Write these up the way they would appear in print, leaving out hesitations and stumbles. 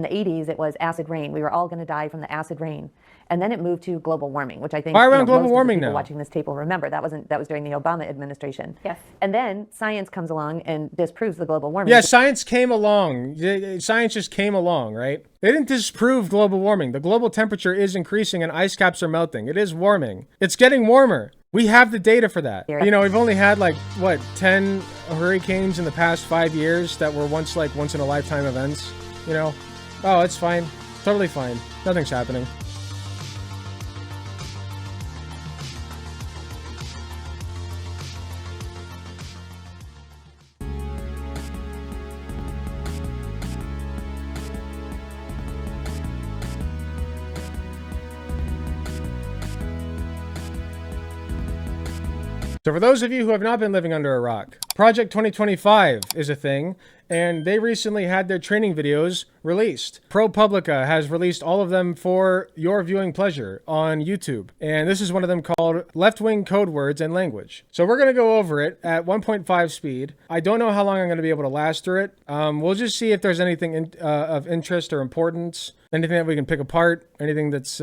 In the 80s, it was acid rain. We were all going to die from the acid rain. And then it moved to global warming, which I think Why are we on global most warming of the people now? watching this tape will remember. That was during the Obama administration. Yes. And then science comes along and disproves the global warming. Yeah, science came along. Science just came along, right? They didn't disprove global warming. The global temperature is increasing and ice caps are melting. It is warming. It's getting warmer. We have the data for that. You know, we've only had like, what, 10 hurricanes in the past 5 years that were once in a lifetime events, you know? Oh, it's fine. Totally fine. Nothing's happening. So for those of you who have not been living under a rock, Project 2025 is a thing, and they recently had their training videos released. ProPublica has released all of them for your viewing pleasure on YouTube, and this is one of them called Left-Wing Code Words and Language. So we're going to go over it at 1.5 speed. I don't know how long I'm going to be able to last through it. We'll just see if there's anything of interest or importance, anything that we can pick apart, anything that's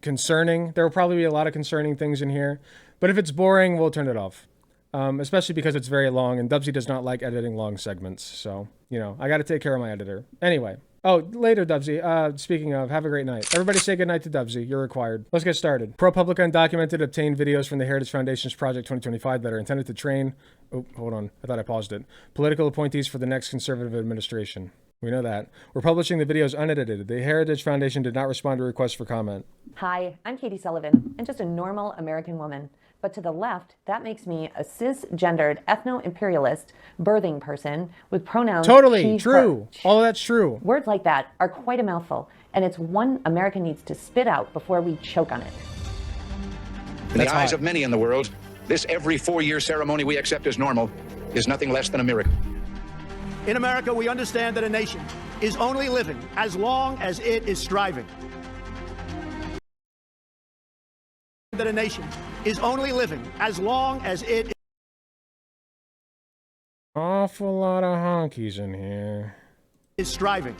concerning. There will probably be a lot of concerning things in here. But if it's boring, we'll turn it off, especially because it's very long, and Dubsy does not like editing long segments. So, you know, I got to take care of my editor. Anyway. Oh, later, Dubsy. Speaking of, have a great night. Everybody say goodnight to Dubsy. You're required. Let's get started. ProPublica Undocumented obtained videos from the Heritage Foundation's Project 2025 that are intended to train... Oh, hold on. I thought I paused it. Political appointees for the next conservative administration. We know that. We're publishing the videos unedited. The Heritage Foundation did not respond to requests for comment. Hi, I'm Katie Sullivan, and just a normal American woman. But to the left, that makes me a cisgendered, ethno-imperialist, birthing person with pronouns Totally she, true. her. All of that's true. Words like that are quite a mouthful, and it's one America needs to spit out before we choke on it. In the eyes of many in the world, this every 4-year ceremony we accept as normal is nothing less than a miracle. In America, we understand that a nation is only living as long as it is striving. That a nation is only living as long as it Awful lot of honkies in here. is striving.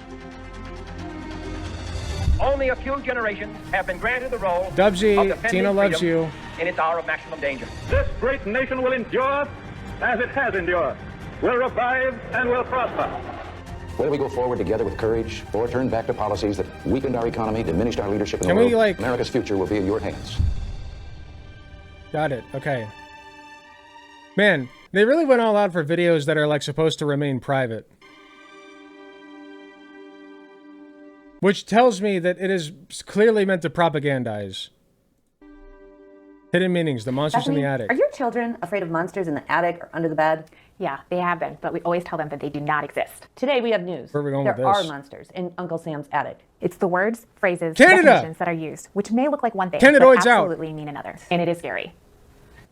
Only a few generations have been granted the role Dubsy, of defending Tina loves freedom you. in its hour of maximum danger. This great nation will endure as it has endured, will revive and will prosper. Whether we go forward together with courage or turn back to policies that weakened our economy, diminished our leadership in the world, America's future will be in your hands. Got it. Okay. Man, they really went all out for videos that are like supposed to remain private. Which tells me that it is clearly meant to propagandize. Hidden meanings, the monsters in the attic. Are your children afraid of monsters in the attic or under the bed? Yeah, they have been, but we always tell them that they do not exist. Today we have news. Where are we going there with are this? monsters in Uncle Sam's attic. It's the words, phrases, Canada! definitions that are used, which may look like one thing, Canadoids but out. absolutely mean another. And it is scary.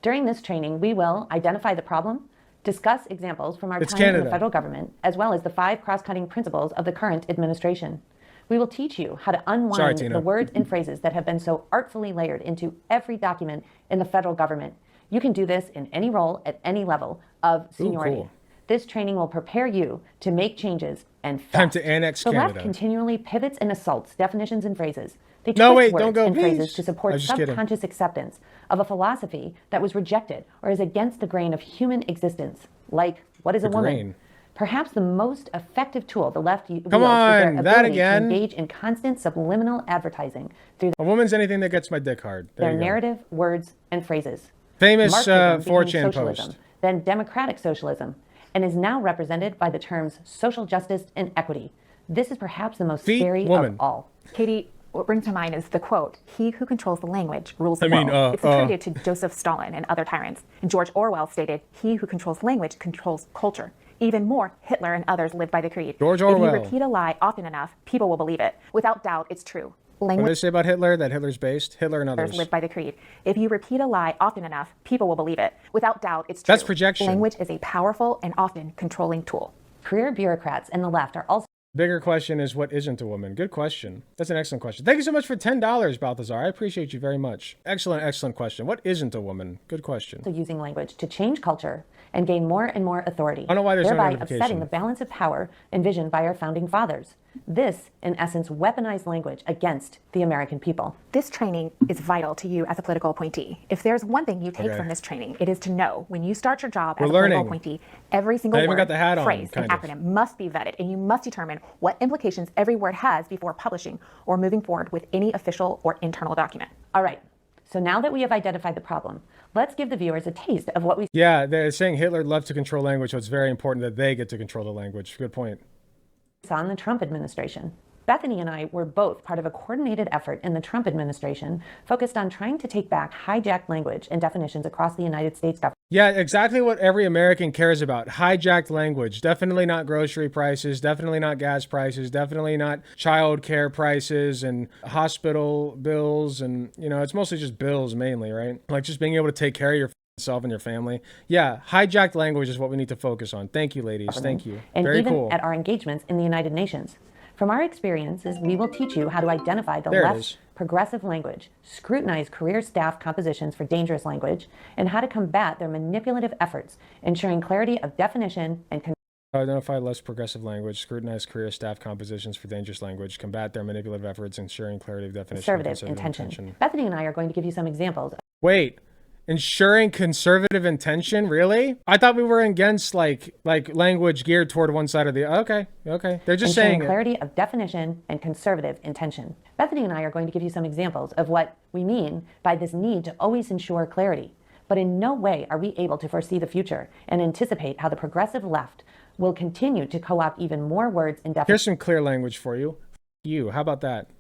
During this training, we will identify the problem, discuss examples from our It's time in Canada. the federal government, as well as the 5 cross-cutting principles of the current administration. We will teach you how to unwind Tina. the words and phrases that have been so artfully layered into every document in the federal government. You can do this in any role at any level of seniority. cool. This training will prepare you to make changes and fast. Time to annex the Canada. left continually pivots and assaults definitions and phrases. They No, twist wait, words don't go, and please. phrases to I support was just kidding. subconscious acceptance of a philosophy that was rejected or is against the grain of human existence, like what is a woman? grain. Perhaps the most effective tool the left wields Come is on, their that ability again. to engage in constant subliminal advertising through A woman's anything that gets my dick hard. There their you go. narrative, words, and phrases. Famous Marxism became 4chan socialism, post. then democratic socialism, and is now represented by the terms social justice and equity. This is perhaps the most Feet, scary woman. of all. Katie, what brings to mind is the quote, "He who controls the language rules the I mean, world." It's attributed to Joseph Stalin and other tyrants. And George Orwell stated, "He who controls language controls culture." Even more, Hitler and others lived by the creed. George If Orwell. you repeat a lie often enough, people will believe it. Without doubt, it's true. What do they Language say about Hitler? That Hitler's based? Hitler and others. live by the creed. If you repeat a lie often enough, people will believe it. Without doubt, it's true. That's projection. Language is a powerful and often controlling tool. Career bureaucrats and the left are also Bigger question is, what isn't a woman? Good question. That's an excellent question. Thank you so much for $10, Balthazar. I appreciate you very much. Excellent, excellent question. What isn't a woman? Good question. using language to change culture and gain more and more authority, I don't know why there's no thereby notification. upsetting the balance of power envisioned by our founding fathers. This, in essence, weaponized language against the American people. This training is vital to you as a political appointee. If there's one thing you take from this training, it is to know when you start your job as a political appointee, every single word, phrase, and acronym must be vetted, and you must determine what implications every word has before publishing or moving forward with any official or internal document. All right. So now that we have identified the problem, let's give the viewers a taste of what we... Yeah, they're saying Hitler loved to control language, so it's very important that they get to control the language. Good point. ...saw in the Trump administration. Bethany and I were both part of a coordinated effort in the Trump administration focused on trying to take back hijacked language and definitions across the United States government. Yeah, exactly what every American cares about. Hijacked language. Definitely not grocery prices, definitely not gas prices, definitely not child care prices and hospital bills. And, you know, it's mostly just bills mainly, right? Like just being able to take care of yourself and your family. Yeah, hijacked language is what we need to focus on. Thank you, ladies. Thank you. And very even cool. At our engagements in the United Nations. From our experiences, we will teach you how to identify the left's progressive language, scrutinize career staff compositions for dangerous language, and how to combat their manipulative efforts, ensuring clarity of definition and identify less progressive language, scrutinize career staff compositions for dangerous language, combat their manipulative efforts, ensuring clarity of definition and conservative intention. Bethany and I are going to give you some examples. Wait. Ensuring conservative intention? Really? I thought we were against like language geared toward one side or the other. Okay. They're just saying clarity of definition and conservative intention. Bethany and I are going to give you some examples of what we mean by this need to always ensure clarity. But in no way are we able to foresee the future and anticipate how the progressive left will continue to co-opt even more words and definitions. Here's some clear language for you. How about that?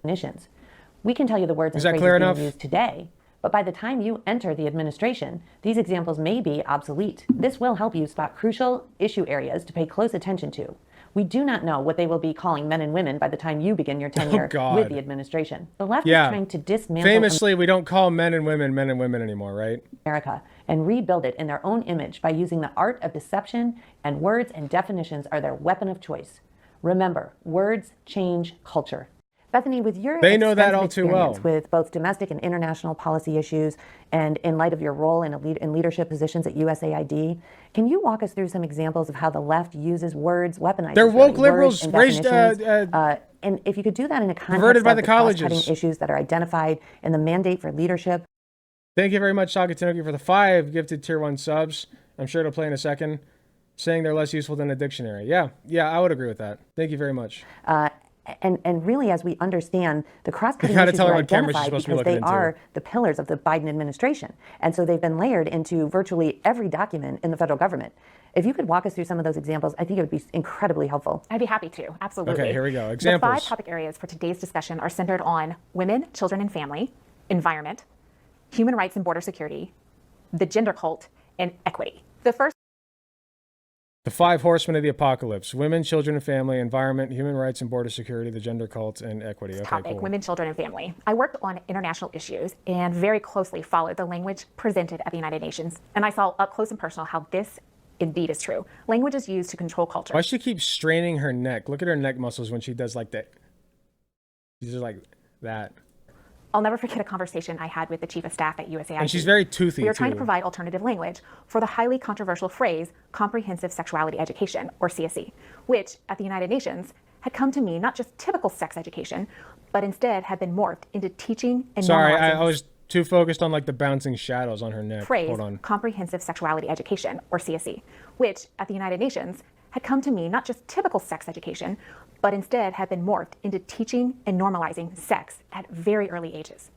We can tell you the words and phrases being used today. But by the time you enter the administration, these examples may be obsolete. This will help you spot crucial issue areas to pay close attention to. We do not know what they will be calling men and women by the time you begin your tenure with the administration. The left is trying to dismantle... Famously, we don't call men and women anymore, right? America, and rebuild it in their own image by using the art of deception, and words and definitions are their weapon of choice. Remember, words change culture. Bethany, with your know that all too well with both domestic and international policy issues, and in light of your role in leadership positions at USAID, can you walk us through some examples of how the left uses words, weaponizes they're woke liberals, raised, and if you could do that in a context of the cross-cutting issues that are identified in the mandate for leadership. Thank you very much, Sakatinoki, for the 5 gifted tier 1 subs. I'm sure it'll play in a second. Saying they're less useful than a dictionary. Yeah, I would agree with that. Thank you very much. And really, as we understand, the cross-cutting issues are identified because they are the pillars of the Biden administration. And so they've been layered into virtually every document in the federal government. If you could walk us through some of those examples, I think it would be incredibly helpful. I'd be happy to, absolutely. Okay, here we go. Examples. The 5 topic areas for today's discussion are centered on women, children, and family, environment, human rights and border security, the gender cult, and equity. The 5 horsemen of the apocalypse: women, children, and family, environment, human rights and border security, the gender cult, and equity. Okay, topic, cool. Women, children, and family. I worked on international issues and very closely followed the language presented at the United Nations. And I saw up close and personal how this indeed is true. Language is used to control culture. Why does she keep straining her neck? Look at her neck muscles when she does like that. She's just like that. I'll never forget a conversation I had with the chief of staff at USAID. And she's very toothy, We were trying to provide alternative language for the highly controversial phrase, comprehensive sexuality education, or CSE, which at the United Nations had come to mean not just typical sex education, but instead had been morphed into teaching and Sorry, I was too focused on like the bouncing shadows on her neck. Phrase, hold on. comprehensive sexuality education, or CSE, which at the United Nations had come to mean not just typical sex education, but instead had been morphed into teaching and normalizing sex at very early ages.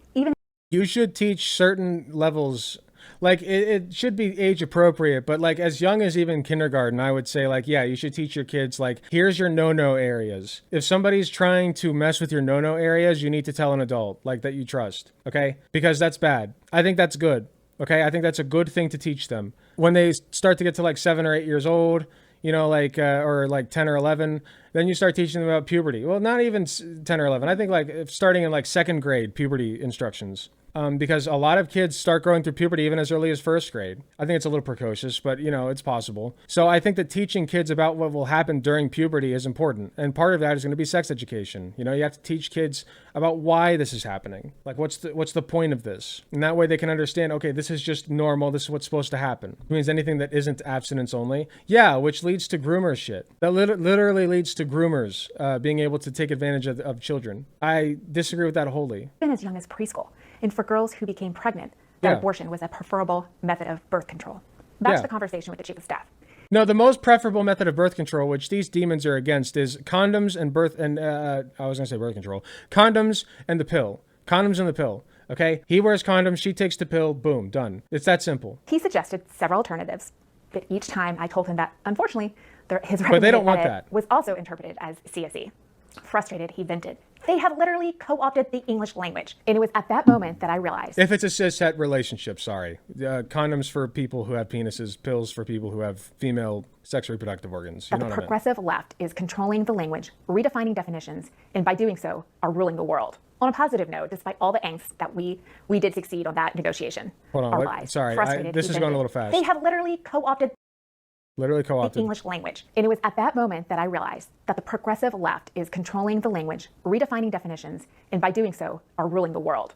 You should teach certain levels, like it should be age appropriate, but like as young as even kindergarten, I would say like, yeah, you should teach your kids like, here's your no-no areas. If somebody's trying to mess with your no-no areas, you need to tell an adult like that you trust, okay? Because that's bad. I think that's good, okay? I think that's a good thing to teach them. When they start to get to like 7 or 8 years old, you know, like, or like 10 or 11, then you start teaching them about puberty. Well, not even 10 or 11. I think like starting in like 2nd grade puberty instructions. because a lot of kids start growing through puberty even as early as first grade. I think it's a little precocious, but you know, it's possible. So I think that teaching kids about what will happen during puberty is important. And part of that is going to be sex education. You know, you have to teach kids about why this is happening. Like, what's the point of this? And that way they can understand, okay, this is just normal. This is what's supposed to happen. It means anything that isn't abstinence only. Yeah, which leads to groomer shit. That literally leads to groomers being able to take advantage of children. I disagree with that wholly. Even as young as preschool. And for girls who became pregnant, that abortion was a preferable method of birth control. That's the conversation with the chief of staff. No, the most preferable method of birth control, which these demons are against, is condoms and birth control. Condoms and the pill. Condoms and the pill. Okay? He wears condoms, she takes the pill, boom, done. It's that simple. He suggested several alternatives, but each time I told him that, unfortunately, his but they don't want edit that. was also interpreted as CSE. Frustrated, he vented. They have literally co-opted the English language. And it was at that moment that I realized. If it's a cis-het relationship, sorry. Condoms for people who have penises, pills for people who have female sex reproductive organs. You know the what progressive left is controlling the language, redefining definitions, and by doing so, are ruling the world. On a positive note, despite all the angst that we did succeed on that negotiation. Hold on, what? Sorry, this is going a little fast. They have literally co-opted the English language. And it was at that moment that I realized that the progressive left is controlling the language, redefining definitions, and by doing so, are ruling the world.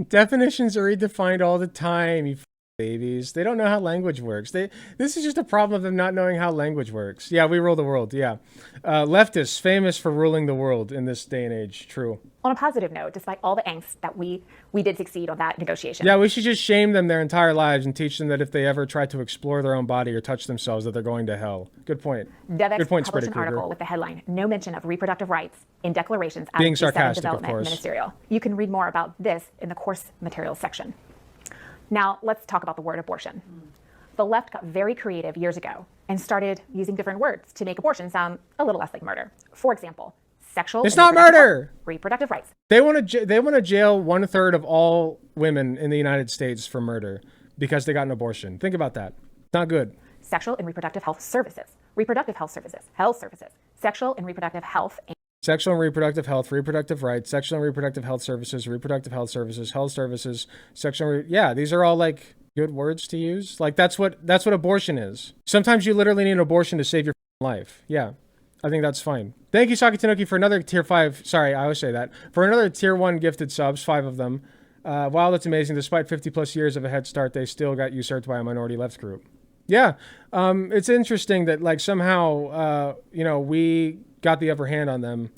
Definitions are redefined all the time, you babies. They don't know how language works. This is just a problem of them not knowing how language works. Yeah, we rule the world, yeah. Leftists, famous for ruling the world in this day and age, true. On a positive note, despite all the angst that we did succeed on that negotiation. Yeah, we should just shame them their entire lives and teach them that if they ever try to explore their own body or touch themselves, that they're going to hell. Good point. Devex published an article with the headline, "No Mention of Reproductive Rights in Declarations at Being G7 sarcastic, Development of course. Ministerial." You can read more about this in the course materials section. Now, let's talk about the word abortion. The left got very creative years ago and started using different words to make abortion sound a little less like murder. For example, sexual. It's not murder. Reproductive rights. They want to jail 1/3 of all women in the United States for murder because they got an abortion. Think about that. Not good. Sexual and reproductive health services. Reproductive health services. Health services. Sexual and reproductive health. Sexual and reproductive health, reproductive rights, sexual and reproductive health services, reproductive health services, health services, yeah, these are all like good words to use. Like that's what abortion is. Sometimes you literally need an abortion to save your life. Yeah, I think that's fine. Thank you, Saki Tanuki, for another tier 5. Sorry, I always say that. For another tier 1 gifted subs, 5 of them. Wow, that's amazing. Despite 50 plus years of a head start, they still got usurped by a minority left group. Yeah, it's interesting that like somehow, we got the upper hand on them,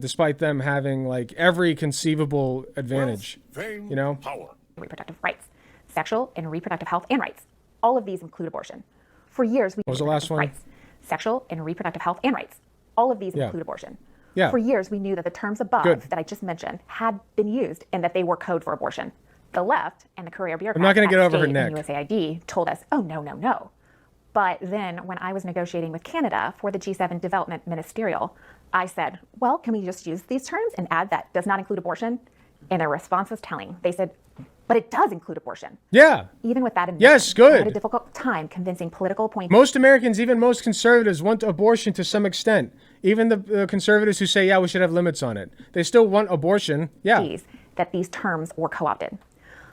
despite them having like every conceivable advantage. Power. Reproductive rights, sexual and reproductive health and rights. All of these include abortion. For years, we. What was the last one? Rights, sexual and reproductive health and rights. All of these include abortion. Yeah. For years, we knew that the terms above that I just mentioned had been used and that they were code for abortion. The left and the career bureaucrats I'm not going to get over her State neck. and USAID told us, oh, no. But then when I was negotiating with Canada for the G7 Development Ministerial, I said, well, can we just use these terms and add that does not include abortion? And their response was telling. They said, but it does include abortion. Yeah. Even with that in mind, yes, good. I had a difficult time convincing political appointees. Most Americans, even most conservatives, want abortion to some extent. Even the conservatives who say, yeah, we should have limits on it. They still want abortion. Yeah. That these terms were co-opted.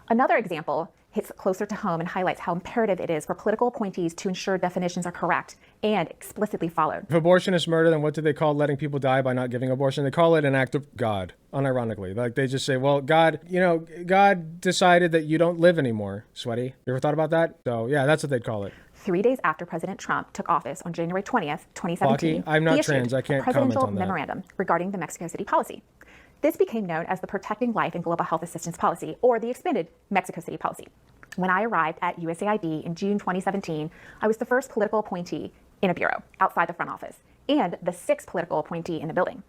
Another example hits closer to home and highlights how imperative it is for political appointees to ensure definitions are correct and explicitly followed. If abortion is murder, then what do they call letting people die by not giving abortion? They call it an act of God, unironically. Like they just say, well, God decided that you don't live anymore, sweaty. You ever thought about that? So yeah, that's what they'd call it. 3 days after President Trump took office on January 20th, 2017, I'm not trans, I can't comment on that. a presidential memorandum regarding the Mexico City policy. This became known as the Protecting Life and Global Health Assistance Policy, or the expanded Mexico City policy. When I arrived at USAID in June 2017, I was the first political appointee in a bureau outside the front office, and the 6th political appointee in the building.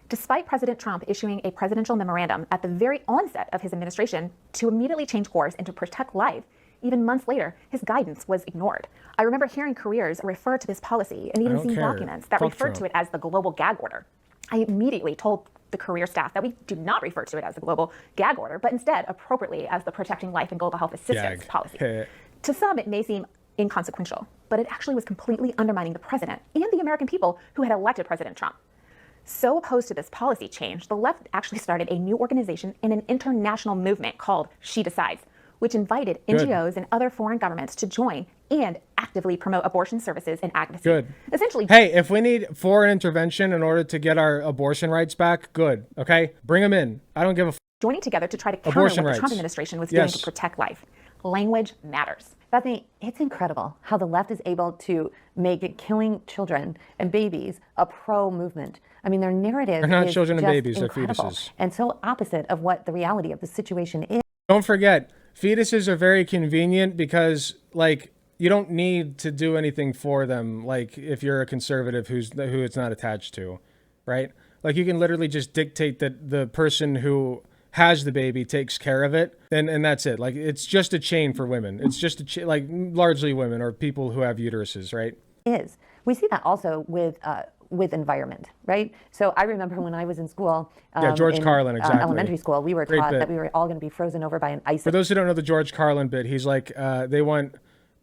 Despite President Trump issuing a presidential memorandum at the very onset of his administration to immediately change course and to protect life, even months later, his guidance was ignored. I remember hearing careers refer to this policy and even seeing documents that referred to it as the global gag order. I immediately told the career staff that we do not refer to it as the global gag order, but instead appropriately as the Protecting Life and Global Health Assistance policy. To some, it may seem inconsequential, but it actually was completely undermining the president and the American people who had elected President Trump. So opposed to this policy change, the left actually started a new organization and an international movement called She Decides, which invited NGOs and other foreign governments to join and actively promote abortion services and advocacy. Good. Essentially, hey, if we need foreign intervention in order to get our abortion rights back, good. Okay, bring them in. I don't give a joining together to try to counter abortion what rights. the Trump administration was doing to protect life. Language matters. Bethany, it's incredible how the left is able to make killing children and babies a pro-movement. I mean, their narrative they're not is children and just babies, incredible, they're fetuses. and so opposite of what the reality of the situation is. Don't forget, fetuses are very convenient because, like, you don't need to do anything for them. Like, if you're a conservative who it's not attached to, right? Like, you can literally just dictate that the person who has the baby takes care of it, and that's it. Like, it's just a chain for women. It's just a like largely women or people who have uteruses, right? We see that also with environment, right? So I remember when I was in school, George in Carlin, exactly. Elementary school, we were taught that we were all going to be frozen over by an ice. For those who don't know the George Carlin bit, he's like, they want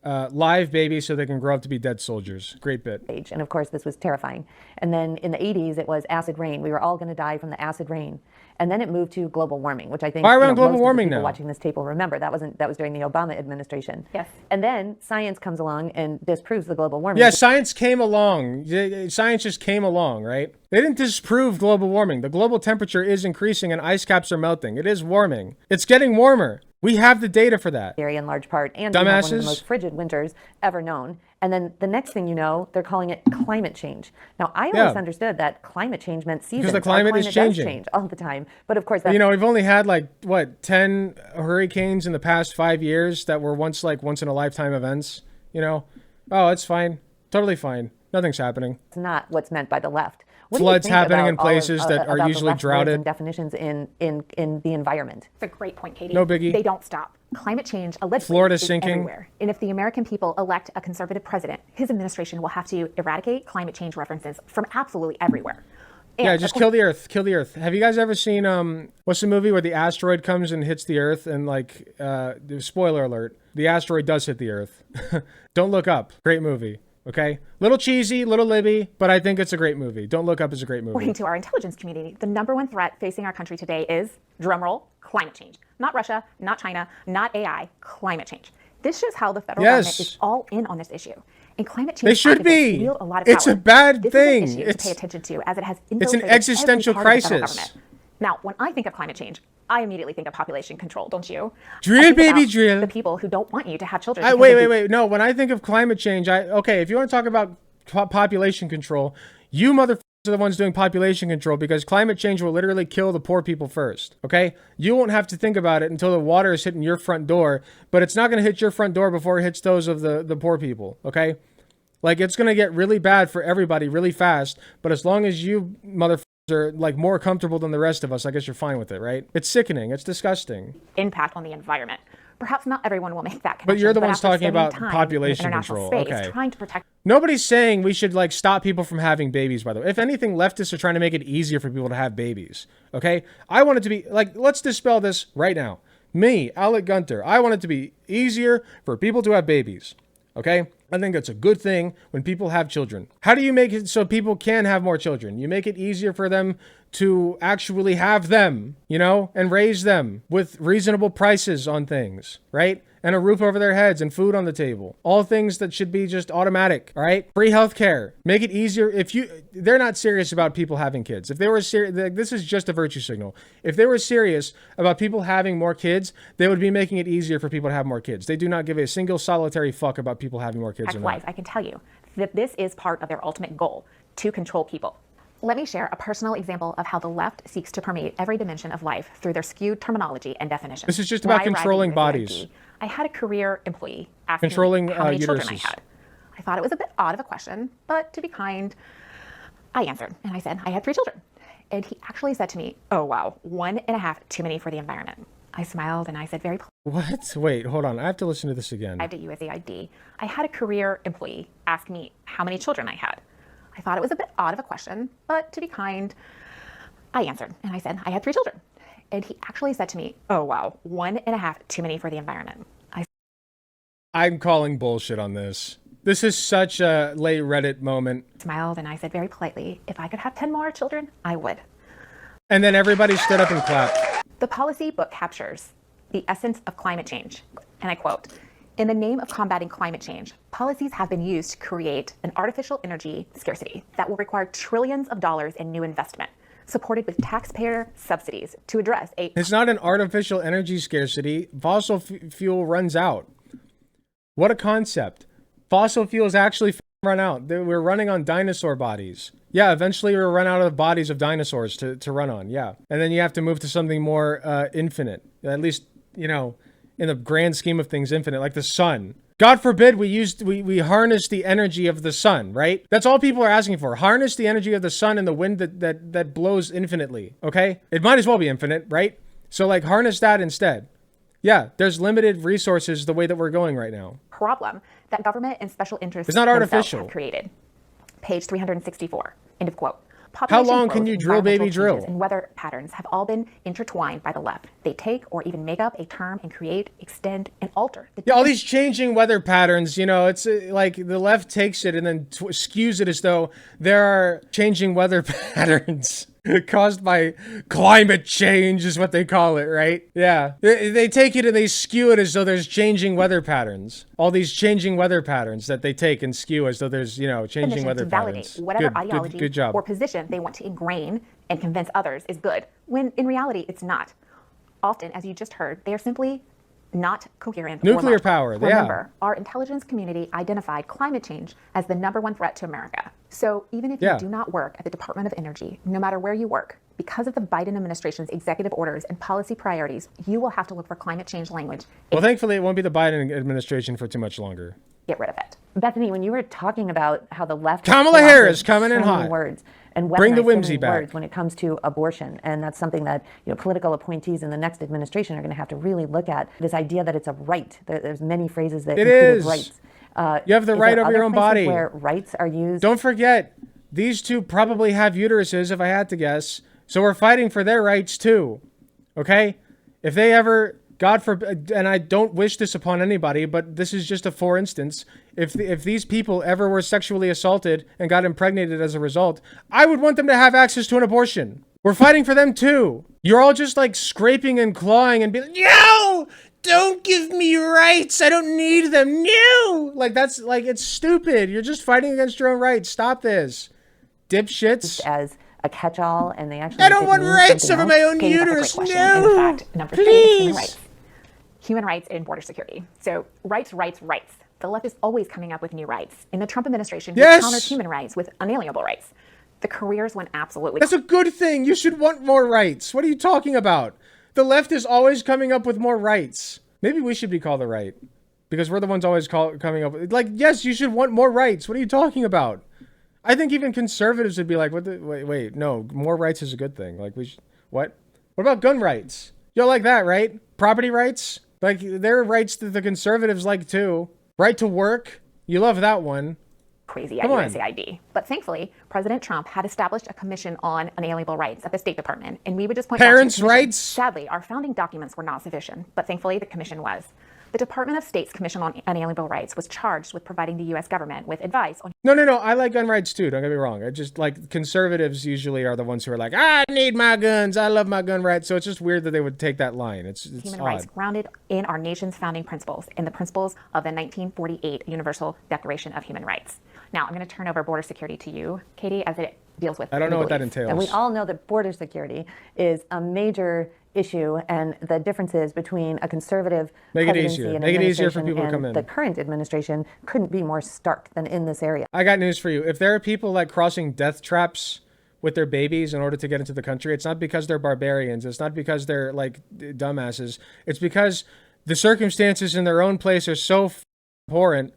live babies so they can grow up to be dead soldiers. Great bit. And of course, this was terrifying. And then in the 80s, it was acid rain. We were all going to die from the acid rain. And then it moved to global warming, which I think why around global most warming of the people now? watching this tape will remember. That was during the Obama administration. Yes. And then science comes along and disproves the global warming. Yeah, science came along. Science just came along, right? They didn't disprove global warming. The global temperature is increasing and ice caps are melting. It is warming. It's getting warmer. We have the data for that. In large part, and we have one of the most frigid winters ever known. And then the next thing you know, they're calling it climate change. Now, I always understood that climate change meant seasons. Because the climate is changing. Does change all the time. But of course, that's... we've only had 10 hurricanes in the past 5 years that were once in a lifetime events. Oh, it's fine. Totally fine. Nothing's happening. It's not what's meant by the left. Floods happening in places that are usually droughted. And definitions in the environment. It's a great point, Katie. No biggie. They don't stop. Climate change allegedly Florida's is sinking. Everywhere. And if the American people elect a conservative president, his administration will have to eradicate climate change references from absolutely everywhere. And just kill the earth. Kill the earth. Have you guys ever seen what's the movie where the asteroid comes and hits the earth and spoiler alert, the asteroid does hit the earth. Don't Look Up. Great movie. Okay, little cheesy, little Libby, but I think it's a great movie. Don't Look Up is a great movie. According to our intelligence community, the #1 threat facing our country today is, drumroll, climate change. Not Russia, not China, not AI, climate change. This shows how the federal government is all in on this issue. And climate change they should be. Wield a lot of power. It's a bad thing. This is an issue to pay attention to, as it has it's an infiltrated existential every part of the federal crisis. government. Now, when I think of climate change, I immediately think of population control, don't you? Drill, baby, drill. The people who don't want you to have children. Wait. No, when I think of climate change, if you want to talk about population control, you motherfuckers are the ones doing population control, because climate change will literally kill the poor people first, okay? You won't have to think about it until the water is hitting your front door, but it's not going to hit your front door before it hits those of the poor people, okay? It's going to get really bad for everybody really fast, but as long as you motherfuckers are more comfortable than the rest of us, I guess you're fine with it, right? It's sickening. It's disgusting. Impact on the environment. Perhaps not everyone will make that connection. But you're the ones talking about population control. Okay. Trying to protect. Nobody's saying we should stop people from having babies, by the way. If anything, leftists are trying to make it easier for people to have babies. Okay? I want it to be let's dispel this right now. Me, Alec Gunter, I want it to be easier for people to have babies. Okay? I think that's a good thing when people have children. How do you make it so people can have more children? You make it easier for them to actually have them, and raise them with reasonable prices on things, right? And a roof over their heads and food on the table. All things that should be just automatic, all right? Free healthcare. Make it easier. They're not serious about people having kids. If they were serious, this is just a virtue signal. If they were serious about people having more kids, they would be making it easier for people to have more kids. They do not give a single solitary fuck about people having more kids or not. I can tell you that this is part of their ultimate goal, to control people. Let me share a personal example of how the left seeks to permeate every dimension of life through their skewed terminology and definitions. This is just about controlling bodies. I had a career employee ask me how many children I had. I thought it was a bit odd of a question, but to be kind, I answered. And I said, I had 3 children. And he actually said to me, oh, wow, 1.5 too many for the environment. I smiled and I said, very What? Wait, hold on. I have to listen to this again. I had a USAID. I had a career employee ask me how many children I had. I thought it was a bit odd of a question, but to be kind, I answered. And I said, I had 3 children. And he actually said to me, oh, wow, 1.5 too many for the environment. I'm calling bullshit on this. This is such a late Reddit moment. Smiled and I said very politely, if I could have 10 more children, I would. And then everybody stood up and clapped. The policy book captures the essence of climate change. And I quote, in the name of combating climate change, policies have been used to create an artificial energy scarcity that will require trillions of dollars in new investment, supported with taxpayer subsidies to address a... It's not an artificial energy scarcity. Fossil fuel runs out. What a concept. Fossil fuels actually run out. We're running on dinosaur bodies. Yeah, eventually we'll run out of bodies of dinosaurs to run on. Yeah. And then you have to move to something more infinite. At least, you know, in the grand scheme of things, infinite, like the sun. God forbid we harness the energy of the sun, right? That's all people are asking for. Harness the energy of the sun and the wind that blows infinitely, okay? It might as well be infinite, right? So like harness that instead. Yeah, there's limited resources the way that we're going right now. Problem that government and special interests it's not artificial. Have created. Page 364, end of quote. How long can you drill, baby, drill? And weather patterns have all been intertwined by the left. They take or even make up a term and create, extend, and alter. Yeah, all these changing weather patterns, you know, it's like the left takes it and then skews it as though there are changing weather patterns caused by climate change is what they call it, right? Yeah. They take it and they skew it as though there's changing weather patterns. All these changing weather patterns that they take and skew as though there's, you know, changing weather patterns. Whatever ideology good job. or position they want to ingrain and convince others is good, when in reality it's not. Often, as you just heard, they are simply not coherent. Nuclear power, Remember, our intelligence community identified climate change as the #1 threat to America. So even if you do not work at the Department of Energy, no matter where you work, because of the Biden administration's executive orders and policy priorities, you will have to look for climate change language. Well, thankfully, it won't be the Biden administration for too much longer. Get rid of it. Bethany, when you were talking about how the left... Kamala Harris coming in hot. Words and bring the whimsy back. Words when it comes to abortion, and that's something that political appointees in the next administration are going to have to really look at. This idea that it's a right. There's many phrases that include rights. You have the right over your own body. Where rights are used. Don't forget, these two probably have uteruses, if I had to guess. So we're fighting for their rights too. Okay? If they ever, God forbid, and I don't wish this upon anybody, but this is just a for instance. If these people ever were sexually assaulted and got impregnated as a result, I would want them to have access to an abortion. We're fighting for them too. You're all just like scraping and clawing and being like, no, don't give me rights. I don't need them. No. Like that's like, it's stupid. You're just fighting against your own rights. Stop this. Dipshits. As a catch-all, and they actually... I don't want rights over my own uterus. No. And in fact, number 3 is human rights. Human rights and border security. So rights, rights, rights. The left is always coming up with new rights. In the Trump administration, we countered human rights with unalienable rights. The careers went absolutely... That's a good thing. You should want more rights. What are you talking about? The left is always coming up with more rights. Maybe we should be called the right, because we're the ones always coming up with... Like, yes, you should want more rights. What are you talking about? I think even conservatives would be like, "What? Wait, no, more rights is a good thing. Like, what? What about gun rights? You'll like that, right? Property rights, like there are rights that the conservatives like too. Right to work, you love that one. Crazy USAID. But thankfully, President Trump had established a commission on unalienable rights at the State Department, and we would just point out parents' rights. Sadly, our founding documents were not sufficient, but thankfully, the commission was. The Department of State's Commission on Unalienable Rights was charged with providing the U.S. government with advice on... No. I like gun rights too. Don't get me wrong. I just like conservatives usually are the ones who are like, I need my guns. I love my gun rights. So it's just weird that they would take that line. It's human odd. Rights grounded in our nation's founding principles and the principles of the 1948 Universal Declaration of Human Rights. Now, I'm going to turn over border security to you, Katie, as it deals with... I don't know what that entails. And we all know that border security is a major issue, and the differences between a conservative presidency and Make it easier for people to come in. The current administration couldn't be more stark than in this area. I got news for you. If there are people like crossing death traps with their babies in order to get into the country, it's not because they're barbarians. It's not because they're like dumbasses. It's because the circumstances in their own place are so abhorrent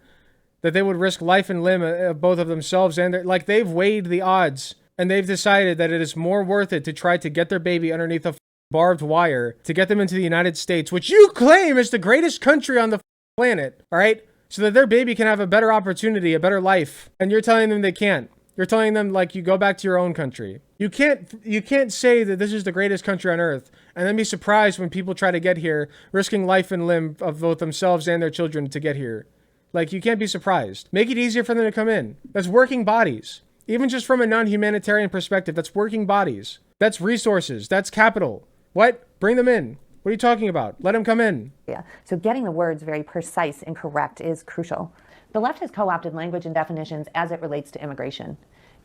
that they would risk life and limb of both of themselves, and like they've weighed the odds and they've decided that it is more worth it to try to get their baby underneath a barbed wire to get them into the United States, which you claim is the greatest country on the planet, all right? So that their baby can have a better opportunity, a better life. And you're telling them they can't. You're telling them like you go back to your own country. You can't say that this is the greatest country on earth and then be surprised when people try to get here, risking life and limb of both themselves and their children to get here. Like, you can't be surprised. Make it easier for them to come in. That's working bodies. Even just from a non-humanitarian perspective, that's working bodies. That's resources. That's capital. What? Bring them in. What are you talking about? Let them come in. Yeah. So getting the words very precise and correct is crucial. The left has co-opted language and definitions as it relates to immigration.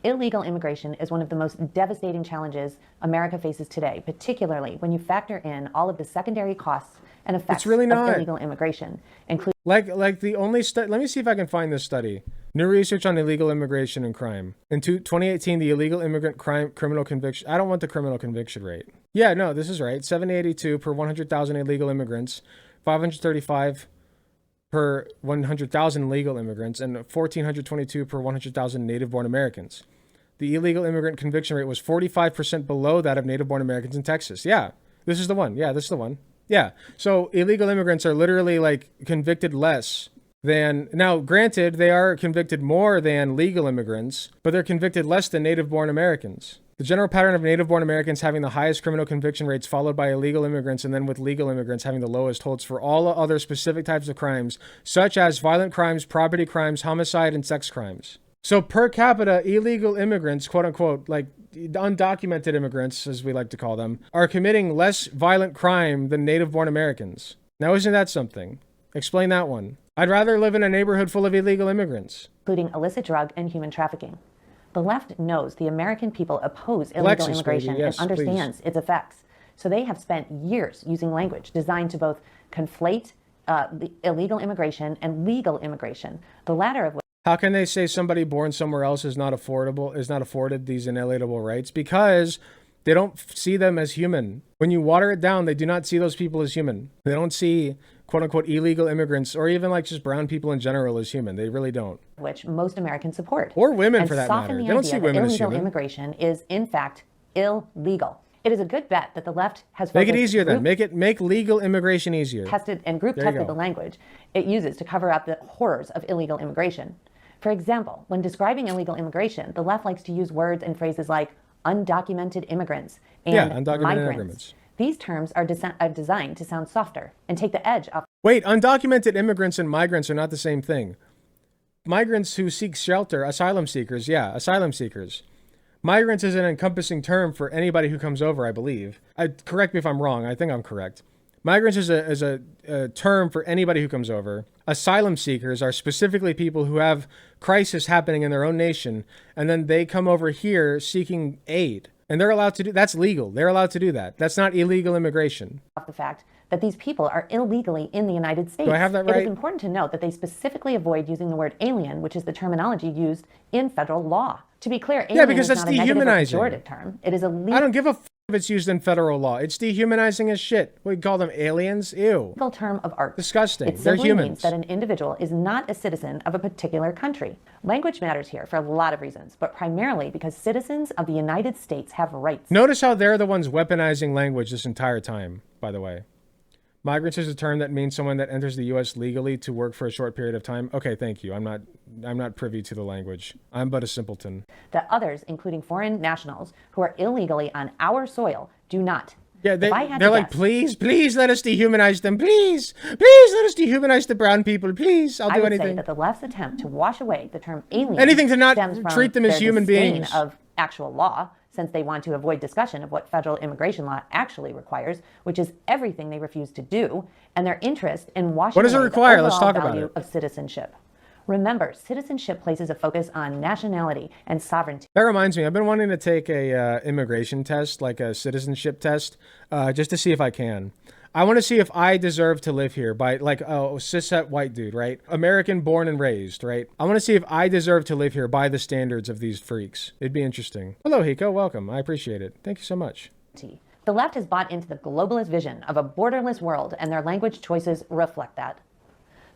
Illegal immigration is one of the most devastating challenges America faces today, particularly when you factor in all of the secondary costs and effects of illegal immigration, including like the only study. Let me see if I can find this study. New research on illegal immigration and crime. In 2018, the illegal immigrant criminal conviction. I don't want the criminal conviction rate. Yeah, no, this is right. 782 per 100,000 illegal immigrants, 535 per 100,000 legal immigrants, and 1,422 per 100,000 native-born Americans. The illegal immigrant conviction rate was 45% below that of native-born Americans in Texas. Yeah, this is the one. Yeah, this is the one. Yeah, so illegal immigrants are literally like convicted less than, now granted, they are convicted more than legal immigrants, but they're convicted less than native-born Americans. The general pattern of native-born Americans having the highest criminal conviction rates, followed by illegal immigrants, and then with legal immigrants having the lowest, holds for all other specific types of crimes, such as violent crimes, property crimes, homicide, and sex crimes. So per capita, illegal immigrants, quote unquote, like undocumented immigrants, as we like to call them, are committing less violent crime than native-born Americans. Now, isn't that something? Explain that one. I'd rather live in a neighborhood full of illegal immigrants. Including illicit drug and human trafficking. The left knows the American people oppose illegal immigration and understands its effects. So they have spent years using language designed to both conflate illegal immigration and legal immigration, the latter of which. How can they say somebody born somewhere else is not afforded these inalienable rights? Because they don't see them as human. When you water it down, they do not see those people as human. They don't see, quote unquote, illegal immigrants or even like just brown people in general as human. They really don't. Which most Americans support. Or women, for that matter. They don't see women as human. Illegal immigration is, in fact, illegal. It is a good bet that the left has make it easier then. Make legal immigration easier. Tested the language it uses to cover up the horrors of illegal immigration. For example, when describing illegal immigration, the left likes to use words and phrases like undocumented immigrants and migrants. These terms are designed to sound softer and take the edge off. Wait, undocumented immigrants and migrants are not the same thing. Migrants who seek shelter, asylum seekers, asylum seekers. Migrants is an encompassing term for anybody who comes over, I believe. Correct me if I'm wrong. I think I'm correct. Migrants is a term for anybody who comes over. Asylum seekers are specifically people who have crisis happening in their own nation, and then they come over here seeking aid. And they're allowed to do, that's legal. They're allowed to do that. That's not illegal immigration. The fact that these people are illegally in the United States. Do I have that right? It is important to note that they specifically avoid using the word alien, which is the terminology used in federal law. To be clear, alien is not a negative or pejorative term. It is a legal. I don't give a if it's used in federal law. It's dehumanizing as shit. We call them aliens. Ew. Legal term of art. Disgusting. It simply means that an individual is not a citizen of a particular country. Language matters here for a lot of reasons, but primarily because citizens of the United States have rights. Notice how they're the ones weaponizing language this entire time, by the way. Migrants is a term that means someone that enters the U.S. legally to work for a short period of time. Okay, thank you. I'm not privy to the language. I'm but a simpleton. That others, including foreign nationals who are illegally on our soil, do not. Yeah, they're like, please let us dehumanize them. Please let us dehumanize the brown people. Please, I'll do anything. I would say that the left's attempt to wash away the term alien, anything to not treat them as human beings, of actual law, since they want to avoid discussion of what federal immigration law actually requires, which is everything they refuse to do, and their interest in washing what does it require? The Let's talk about value of citizenship. Remember, citizenship places a focus on nationality and sovereignty. That reminds me, I've been wanting to take a immigration test, like a citizenship test, just to see if I can. I want to see if I deserve to live here by, like, a cishet white dude, right? American born and raised, right? I want to see if I deserve to live here by the standards of these freaks. It'd be interesting. Hello, Hiko. Welcome. I appreciate it. Thank you so much. The left has bought into the globalist vision of a borderless world, and their language choices reflect that.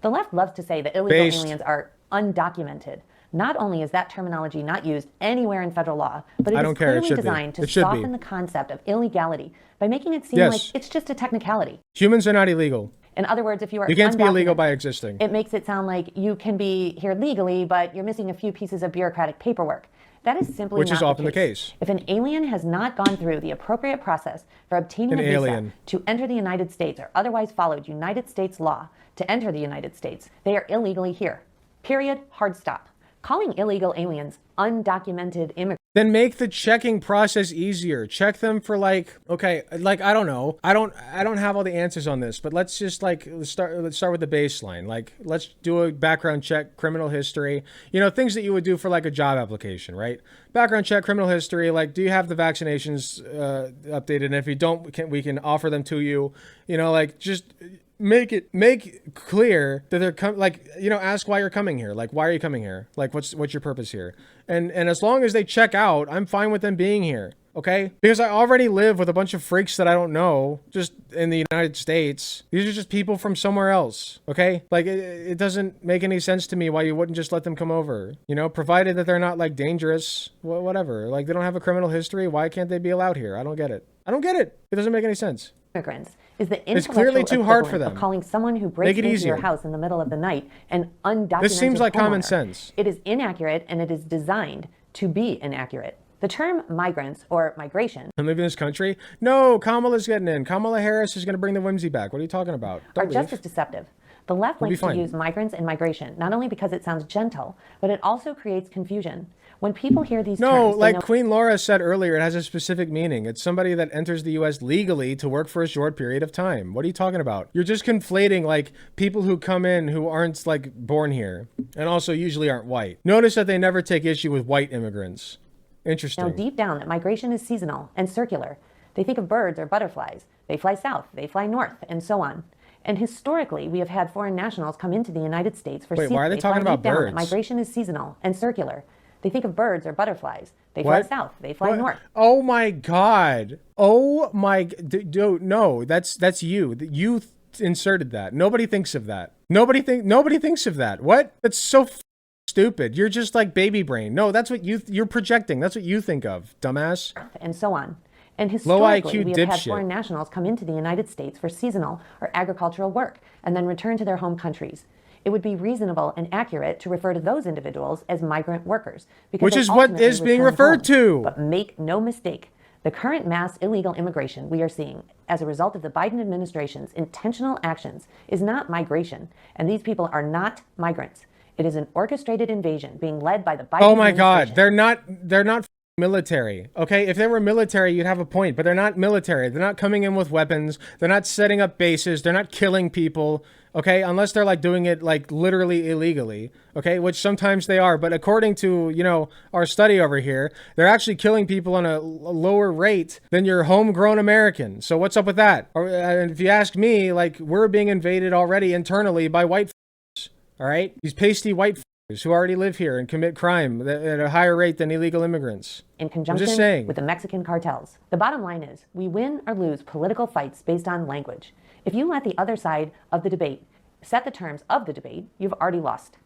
The left loves to say that illegal aliens are undocumented. Not only is that terminology not used anywhere in federal law, but it is clearly designed to soften the concept of illegality by making it seem like it's just a technicality. Humans are not illegal. In other words, if you are you can't be illegal by existing. It makes it sound like you can be here legally, but you're missing a few pieces of bureaucratic paperwork. That is simply which not is often the case. If an alien has not gone through the appropriate process for obtaining a visa to enter the United States or otherwise followed United States law to enter the United States, they are illegally here. Period. Hard stop. Calling illegal aliens undocumented immigrants. Then make the checking process easier. Check them for like, okay, like, I don't know. I don't have all the answers on this, but let's just like, let's start with the baseline. Like, let's do a background check, criminal history, you know, things that you would do for like a job application, right? Background check, criminal history, like, do you have the vaccinations updated? And if you don't, we can offer them to you, you know, like, just make clear that they're like, you know, ask why you're coming here. Like, why are you coming here? Like, what's your purpose here? And as long as they check out, I'm fine with them being here. Okay? Because I already live with a bunch of freaks that I don't know just in the United States. These are just people from somewhere else. Okay? Like, it doesn't make any sense to me why you wouldn't just let them come over. You know, provided that they're not like dangerous, whatever. Like, they don't have a criminal history. Why can't they be allowed here? I don't get it. I don't get it. It doesn't make any sense. Immigrants is the it's clearly too hard for them. Of calling someone who breaks into your house in the middle of the night an undocumented This seems like common homeowner. sense. It is inaccurate and it is designed to be inaccurate. The term migrants or migration and live in this country? No, Kamala's getting in. Kamala Harris is going to bring the whimsy back. What are you talking about? Are just as deceptive. The left likes to use migrants and migration, not only because it sounds gentle, but it also creates confusion. When people hear these terms... No, like Queen Laura said earlier, it has a specific meaning. It's somebody that enters the U.S. legally to work for a short period of time. What are you talking about? You're just conflating, like, people who come in who aren't, like, born here, and also usually aren't white. Notice that they never take issue with white immigrants. Interesting. Know deep down that migration is seasonal and circular. They think of birds or butterflies. They fly south, they fly north, and so on. And historically, we have had foreign nationals come into the United States for... Wait, why are they talking about birds? Migration is seasonal and circular. They think of birds or butterflies. They fly south. They fly north. Oh my God. Oh my... No, that's you. You inserted that. Nobody thinks of that. Nobody thinks of that. What? That's so stupid. You're just like baby brain. No, that's what you're projecting. That's what you think of, dumbass. And so on. And historically, we have had foreign nationals come into the United States for seasonal or agricultural work and then return to their home countries. It would be reasonable and accurate to refer to those individuals as migrant workers. Which is what is being referred to. But make no mistake, the current mass illegal immigration we are seeing as a result of the Biden administration's intentional actions is not migration, and these people are not migrants. It is an orchestrated invasion being led by the Biden administration. Oh my God, they're not military. Okay, if they were military, you'd have a point, but they're not military. They're not coming in with weapons. They're not setting up bases. They're not killing people. Okay, unless they're like doing it like literally illegally. Okay, which sometimes they are, but according to, you know, our study over here, they're actually killing people on a lower rate than your homegrown American. So what's up with that? Or, if you ask me, like, we're being invaded already internally by white f***ers, all right? These pasty white f***ers who already live here and commit crime at a higher rate than illegal immigrants. In conjunction with the Mexican cartels. The bottom line is, we win or lose political fights based on language. If you let the other side of the debate set the terms of the debate, you've already lost.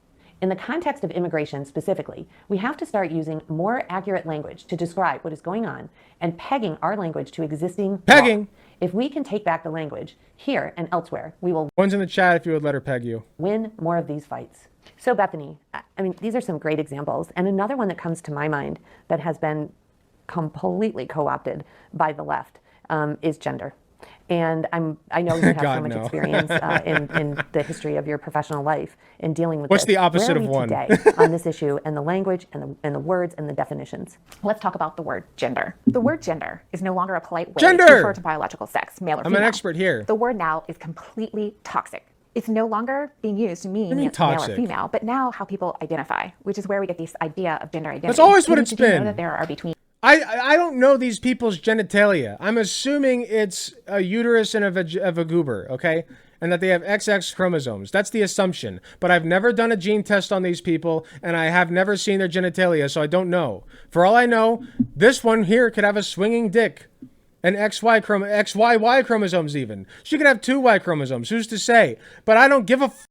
In the context of immigration specifically, we have to start using more accurate language to describe what is going on and pegging our language to existing law. If we can take back the language here and elsewhere, we will... One's in the chat if you would let her peg you. ...win more of these fights. So Bethany, I mean, these are some great examples. And another one that comes to my mind that has been completely co-opted by the left is gender. And I know you have so much experience in the history of your professional life in dealing with What's the opposite of one? Today on this issue and the language and the words and the definitions. Let's talk about the word gender. The word gender is no longer a polite way to refer to biological sex, male or female. I'm an expert here. The word now is completely toxic. It's no longer being used to mean male or female, but now how people identify, which is where we get this idea of gender identity. That's always what it's been. Know that there are between. I don't know these people's genitalia. I'm assuming it's a uterus and a goober, okay? And that they have XX chromosomes. That's the assumption. But I've never done a gene test on these people, and I have never seen their genitalia, so I don't know. For all I know, this one here could have a swinging dick. And XYY chromosomes even. She could have 2 Y chromosomes, who's to say? But I don't give a f***,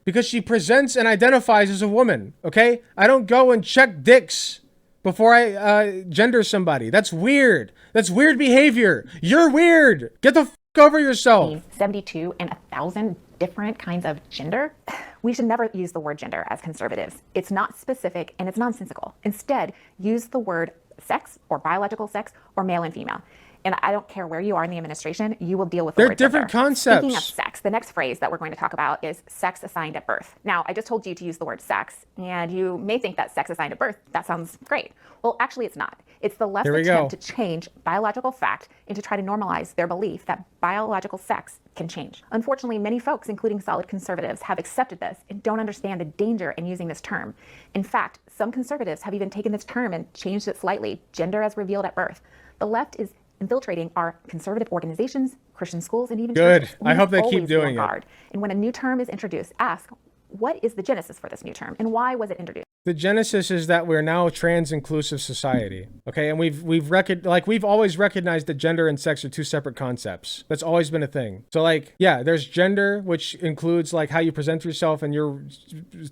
because she presents and identifies as a woman, okay? I don't go and check dicks before I gender somebody. That's weird. That's weird behavior. You're weird. Get the f*** over yourself. 72 and 1,000 different kinds of gender, we should never use the word gender as conservatives. It's not specific and it's nonsensical. Instead, use the word sex or biological sex or male and female. And I don't care where you are in the administration, you will deal with the word gender. They're different concepts. Speaking of sex, the next phrase that we're going to talk about is sex assigned at birth. Now, I just told you to use the word sex, and you may think that sex assigned at birth, that sounds great. Well, actually, it's not. It's the left's attempt to change biological fact and to try to normalize their belief that biological sex can change. Unfortunately, many folks, including solid conservatives, have accepted this and don't understand the danger in using this term. In fact, some conservatives have even taken this term and changed it slightly, gender as revealed at birth. The left is infiltrating our conservative organizations, Christian schools, and even churches. I hope they keep doing it. And when a new term is introduced, ask, what is the genesis for this new term and why was it introduced? The genesis is that we're now a trans-inclusive society, okay? And we've always recognized that gender and sex are two separate concepts. That's always been a thing. So like, yeah, there's gender, which includes like how you present yourself and your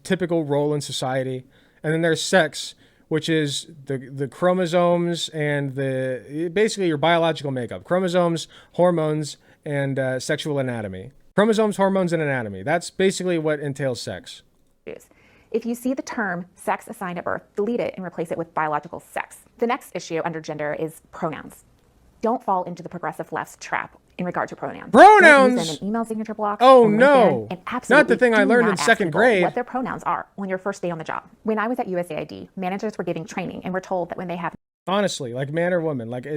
typical role in society. And then there's sex, which is the chromosomes and basically your biological makeup. Chromosomes, hormones, and sexual anatomy. Chromosomes, hormones, and anatomy. That's basically what entails sex. If you see the term sex assigned at birth, delete it and replace it with biological sex. The next issue under gender is pronouns. Don't fall into the progressive left's trap in regard to pronouns. Pronouns! Don't use them in email signature blocks. Oh no! And absolutely not the thing I learned in second grade. What their pronouns are on your first day on the job. When I was at USAID, managers were giving training and were told that when they have honestly, like man or woman, like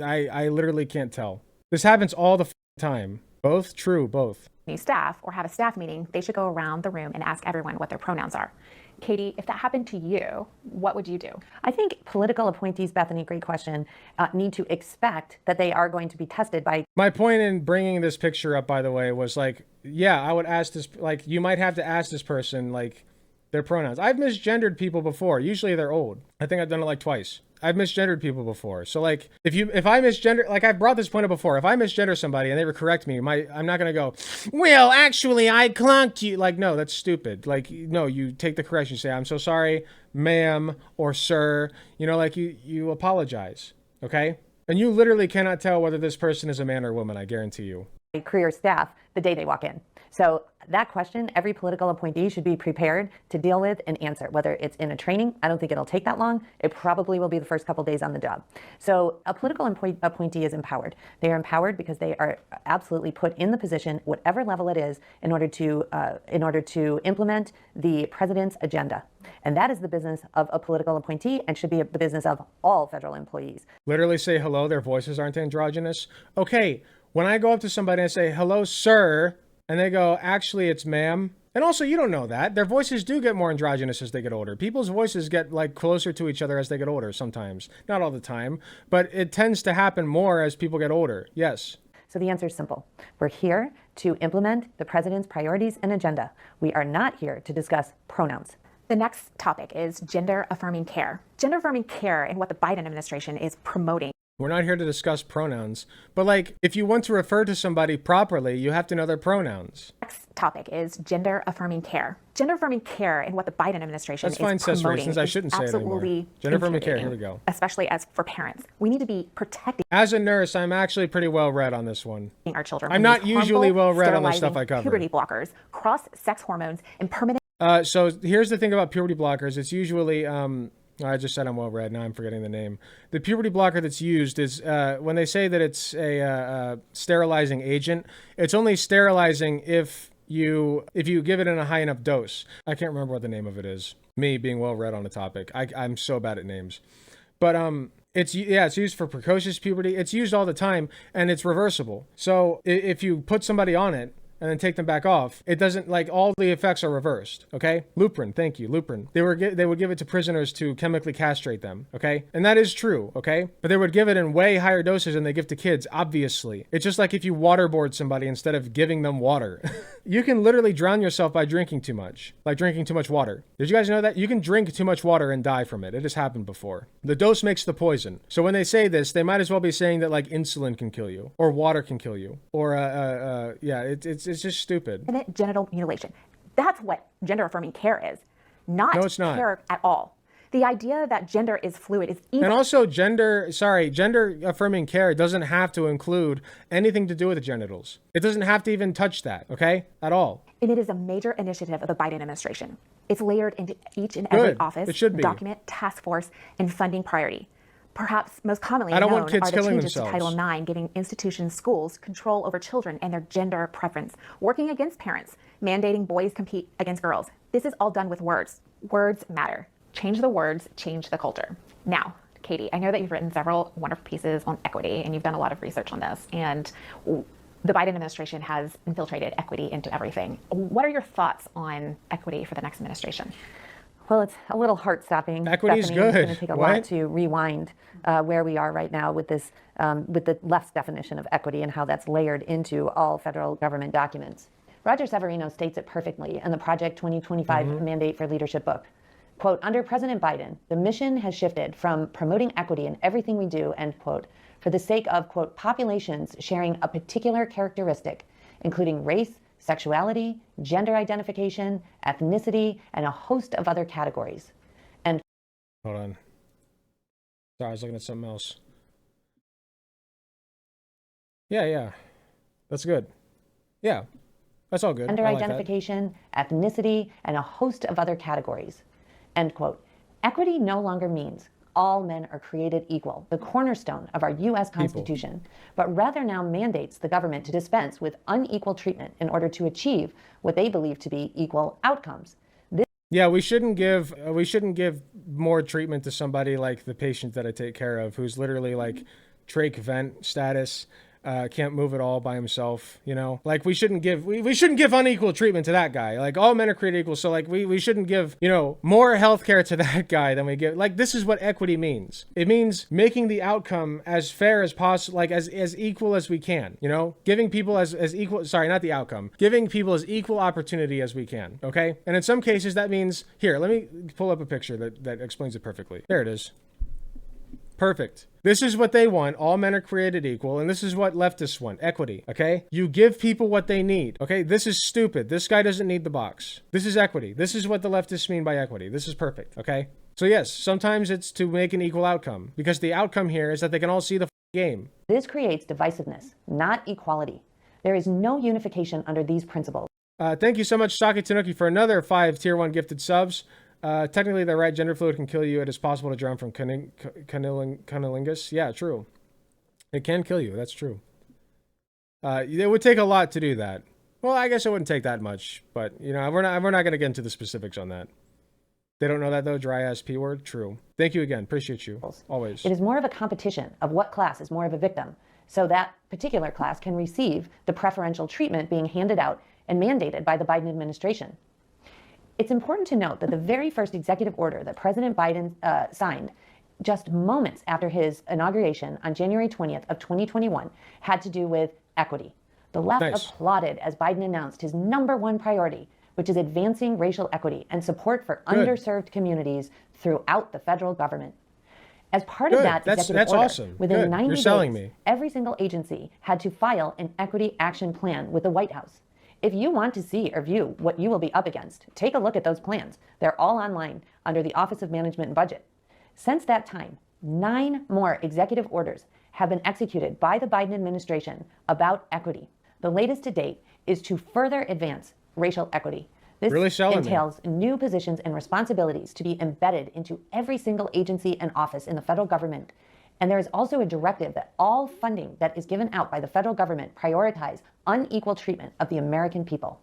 I literally can't tell. This happens all the time. Both true, both. New staff or have a staff meeting, they should go around the room and ask everyone what their pronouns are. Katie, if that happened to you, what would you do? I think political appointees, Bethany, great question, need to expect that they are going to be tested by... My point in bringing this picture up, by the way, was like, yeah, I would ask this, like, you might have to ask this person, like, their pronouns. I've misgendered people before. Usually they're old. I think I've done it like twice. I've misgendered people before. So like, if I misgender, like I've brought this point up before, if I misgender somebody and they correct me, I'm not going to go, well, actually I clunked you. Like, no, that's stupid. Like, no, you take the correction, say, I'm so sorry, ma'am or sir, you know, like you apologize. Okay. And you literally cannot tell whether this person is a man or woman. I guarantee you. Career staff the day they walk in. So that question, every political appointee should be prepared to deal with and answer, whether it's in a training. I don't think it'll take that long. It probably will be the first couple days on the job. So a political appointee is empowered. They are empowered because they are absolutely put in the position, whatever level it is, in order to implement the president's agenda. And that is the business of a political appointee and should be the business of all federal employees. Literally say hello, their voices aren't androgynous. Okay, when I go up to somebody and say, hello, sir, and they go, actually, it's ma'am. And also, you don't know that. Their voices do get more androgynous as they get older. People's voices get like closer to each other as they get older sometimes. Not all the time, but it tends to happen more as people get older. Yes. So the answer is simple. We're here to implement the president's priorities and agenda. We are not here to discuss pronouns. The next topic is gender-affirming care. Gender-affirming care and what the Biden administration is promoting. We're not here to discuss pronouns, but like if you want to refer to somebody properly, you have to know their pronouns. Next topic is gender-affirming care. Gender-affirming care and what the Biden administration is promoting. That's fine, reasons I shouldn't say it anymore. Gender-affirming care, here we go. Especially as for parents. We need to be protecting. As a nurse, I'm actually pretty well read on this one. Our children. I'm not usually well read on the stuff I cover. Puberty blockers, cross-sex hormones, and permanent. So here's the thing about puberty blockers. It's usually, I just said I'm well read. Now I'm forgetting the name. The puberty blocker that's used is when they say that it's a sterilizing agent, it's only sterilizing if you give it in a high enough dose. I can't remember what the name of it is. Me being well read on the topic. I'm so bad at names. But it's used for precocious puberty. It's used all the time and it's reversible. So if you put somebody on it, and then take them back off, it doesn't, like, all the effects are reversed, okay? Luprin, thank you, Luprin. They would give it to prisoners to chemically castrate them, okay? And that is true, okay? But they would give it in way higher doses than they give to kids, obviously. It's just like if you waterboard somebody instead of giving them water. You can literally drown yourself by drinking too much, like drinking too much water. Did you guys know that? You can drink too much water and die from it. It has happened before. The dose makes the poison. So when they say this, they might as well be saying that, like, insulin can kill you, or water can kill you, or, it's just stupid. Genital mutilation. That's what gender-affirming care is. No, it's not. Care at all. The idea that gender is fluid is evil. And also gender affirming care doesn't have to include anything to do with the genitals. It doesn't have to even touch that, okay? At all. And it is a major initiative of the Biden administration. It's layered into each and every office, it should be. document, task force, and funding priority. Perhaps most commonly known are the changes to Title IX, giving institutions, schools, control over children and their gender preference, working against parents, mandating boys compete against girls. This is all done with words. Words matter. Change the words, change the culture. Now, Katie, I know that you've written several wonderful pieces on equity, and you've done a lot of research on this, and the Biden administration has infiltrated equity into everything. What are your thoughts on equity for the next administration? Well, it's a little heart-stopping. Equity's good. It's going to take a lot to rewind where we are right now with this, with the left's definition of equity and how that's layered into all federal government documents. Roger Severino states it perfectly in the Project 2025 Mandate for Leadership book. Quote, under President Biden, the mission has shifted from promoting equity in everything we do, end quote, for the sake of, quote, populations sharing a particular characteristic, including race, sexuality, gender identification, ethnicity, and a host of other categories. And hold on. Sorry, I was looking at something else. Yeah. That's good. Yeah, that's all good. Gender identification, ethnicity, and a host of other categories. End quote. Equity no longer means all men are created equal, the cornerstone of our U.S. Constitution, but rather now mandates the government to dispense with unequal treatment in order to achieve what they believe to be equal outcomes. Yeah, we shouldn't give more treatment to somebody like the patient that I take care of, who's literally like trach vent status. Can't move at all by himself, you know? Like we shouldn't give unequal treatment to that guy. Like all men are created equal, so like we shouldn't give, you know, more healthcare to that guy than we give. Like this is what equity means. It means making the outcome as fair as possible, like as equal as we can, you know? Giving people as equal, sorry, not the outcome. Giving people as equal opportunity as we can, okay? And in some cases that means, here, let me pull up a picture that explains it perfectly. There it is. Perfect. This is what they want. All men are created equal. And this is what leftists want. Equity. Okay? You give people what they need. Okay? This is stupid. This guy doesn't need the box. This is equity. This is what the leftists mean by equity. This is perfect. Okay? So yes, sometimes it's to make an equal outcome, because the outcome here is that they can all see the game. This creates divisiveness, not equality. There is no unification under these principles. Thank you so much, Saki Tanuki, for another 5 tier 1 gifted subs. Technically, the right gender fluid can kill you. It is possible to drown from cunnilingus. Yeah, true. It can kill you. That's true. It would take a lot to do that. Well, I guess it wouldn't take that much, but you know, we're not going to get into the specifics on that. They don't know that though. Dry ass P word. True. Thank you again. Appreciate you. Always. It is more of a competition of what class is more of a victim, so that particular class can receive the preferential treatment being handed out and mandated by the Biden administration. It's important to note that the very first executive order that President Biden signed just moments after his inauguration on January 20th of 2021 had to do with equity. The left applauded as Biden announced his #1 priority, which is advancing racial equity and support for underserved communities throughout the federal government. As part of that executive order, within 90 days, every single agency had to file an equity action plan with the White House. If you want to see or view what you will be up against, take a look at those plans. They're all online under the Office of Management and Budget. Since that time, 9 more executive orders have been executed by the Biden administration about equity. The latest to date is to further advance racial equity. This entails new positions and responsibilities to be embedded into every single agency and office in the federal government. And there is also a directive that all funding that is given out by the federal government prioritize unequal treatment of the American people.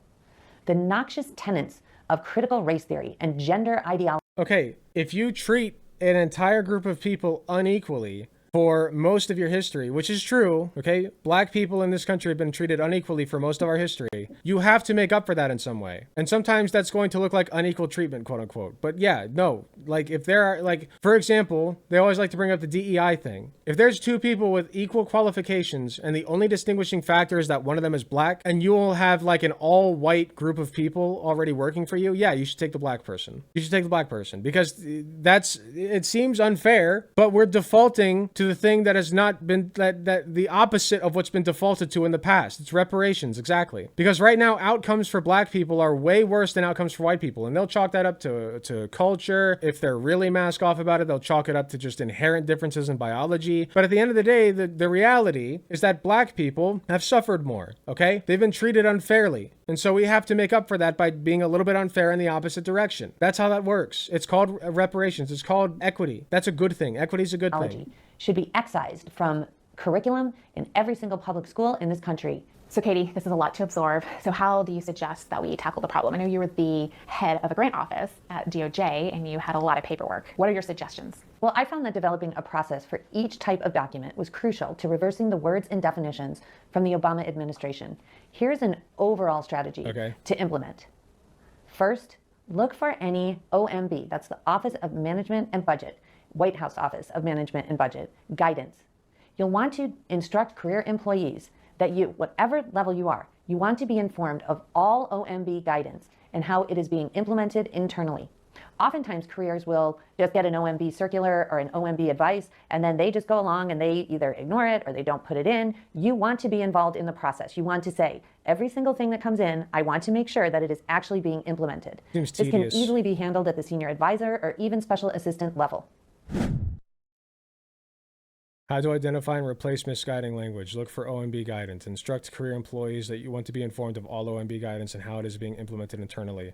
The noxious tenets of critical race theory and gender ideology. Okay, if you treat an entire group of people unequally for most of your history, which is true, okay? Black people in this country have been treated unequally for most of our history. You have to make up for that in some way. And sometimes that's going to look like unequal treatment, quote unquote. But yeah, no, like if there are, like, for example, they always like to bring up the DEI thing. If there's 2 people with equal qualifications and the only distinguishing factor is that one of them is black, and you will have like an all white group of people already working for you, yeah, you should take the black person. You should take the black person, because it seems unfair, but we're defaulting to to the thing that has not been, that the opposite of what's been defaulted to in the past. It's reparations, exactly. Because right now, outcomes for black people are way worse than outcomes for white people. And they'll chalk that up to culture. If they're really mask off about it, they'll chalk it up to just inherent differences in biology. But at the end of the day, the reality is that black people have suffered more, okay? They've been treated unfairly. And so we have to make up for that by being a little bit unfair in the opposite direction. That's how that works. It's called reparations. It's called equity. That's a good thing. Equity is a good thing. Should be excised from curriculum in every single public school in this country. So Katie, this is a lot to absorb. So how do you suggest that we tackle the problem? I know you were the head of a grant office at DOJ and you had a lot of paperwork. What are your suggestions? Well, I found that developing a process for each type of document was crucial to reversing the words and definitions from the Obama administration. Here's an overall strategy to implement. First, look for any OMB, that's the Office of Management and Budget, White House Office of Management and Budget, guidance. You'll want to instruct career employees that you, whatever level you are, you want to be informed of all OMB guidance and how it is being implemented internally. Oftentimes, careers will just get an OMB circular or an OMB advice, and then they just go along and they either ignore it or they don't put it in. You want to be involved in the process. You want to say, every single thing that comes in, I want to make sure that it is actually being implemented. Seems this tedious. Can easily be handled at the senior advisor or even special assistant level. How to identify and replace misguiding language. Look for OMB guidance. Instruct career employees that you want to be informed of all OMB guidance and how it is being implemented internally.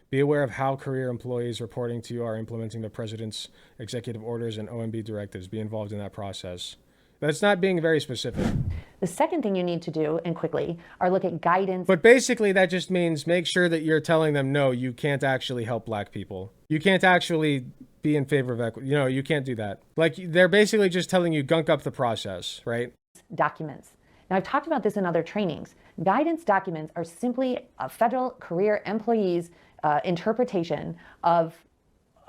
Be aware of how career employees reporting to you are implementing the president's executive orders and OMB directives. Be involved in that process. That's not being very specific. The second thing you need to do, and quickly, are look at guidance. But basically that just means make sure that you're telling them, no, you can't actually help black people. You can't actually be in favor of equity. You know, you can't do that. Like, they're basically just telling you gunk up the process, right? Documents. Now, I've talked about this in other trainings. Guidance documents are simply a federal career employee's interpretation of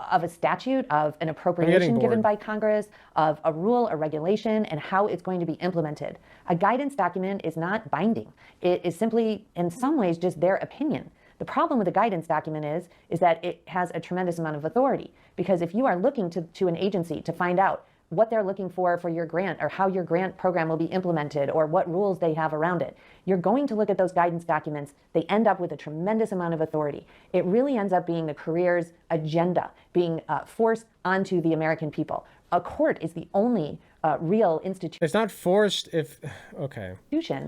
a statute, of an appropriation given by Congress, of a rule or regulation, and how it's going to be implemented. A guidance document is not binding. It is simply, in some ways, just their opinion. The problem with a guidance document is that it has a tremendous amount of authority, because if you are looking to an agency to find out what they're looking for your grant, or how your grant program will be implemented, or what rules they have around it, you're going to look at those guidance documents. They end up with a tremendous amount of authority. It really ends up being the career's agenda being forced onto the American people. A court is the only real institution. It's not forced if, okay.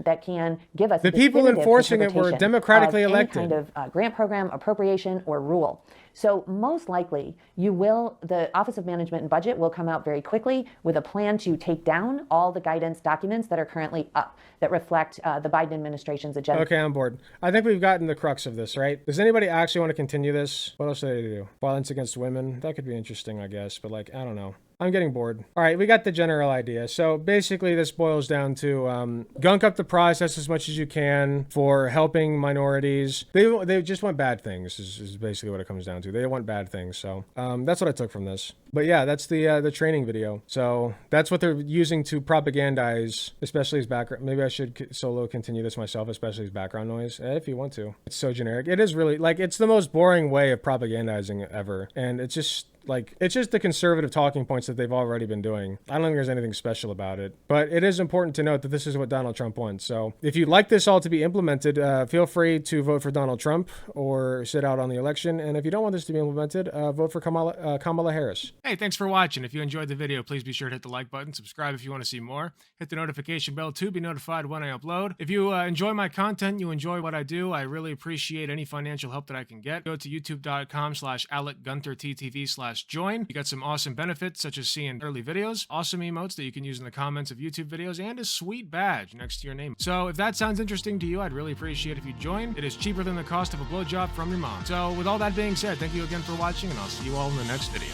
That can give us the people enforcing it were democratically elected. Any kind of grant program, appropriation, or rule. So most likely, the Office of Management and Budget will come out very quickly with a plan to take down all the guidance documents that are currently up that reflect the Biden administration's agenda. Okay, I'm bored. I think we've gotten the crux of this, right? Does anybody actually want to continue this? What else do they do? Violence against women? That could be interesting, I guess, but like, I don't know. I'm getting bored. All right, we got the general idea. So basically this boils down to gunk up the process as much as you can for helping minorities. They just want bad things is basically what it comes down to. They want bad things. So that's what I took from this. But yeah, that's the training video. So that's what they're using to propagandize, especially as background. Maybe I should solo continue this myself, especially as background noise, if you want to. It's so generic. It is really, like, it's the most boring way of propagandizing ever. And it's just the conservative talking points that they've already been doing. I don't think there's anything special about it, but it is important to note that this is what Donald Trump wants. So if you'd like this all to be implemented, feel free to vote for Donald Trump or sit out on the election. And if you don't want this to be implemented, vote for Kamala Harris. Hey, thanks for watching. If you enjoyed the video, please be sure to hit the like button, subscribe if you want to see more, hit the notification bell to be notified when I upload. If you enjoy my content, you enjoy what I do, I really appreciate any financial help that I can get. Go to youtube.com/AlecGunterTTV/join. You got some awesome benefits such as seeing early videos, awesome emotes that you can use in the comments of YouTube videos, and a sweet badge next to your name. So if that sounds interesting to you, I'd really appreciate if you join. It is cheaper than the cost of a blowjob from your mom. So with all that being said, thank you again for watching, and I'll see you all in the next video.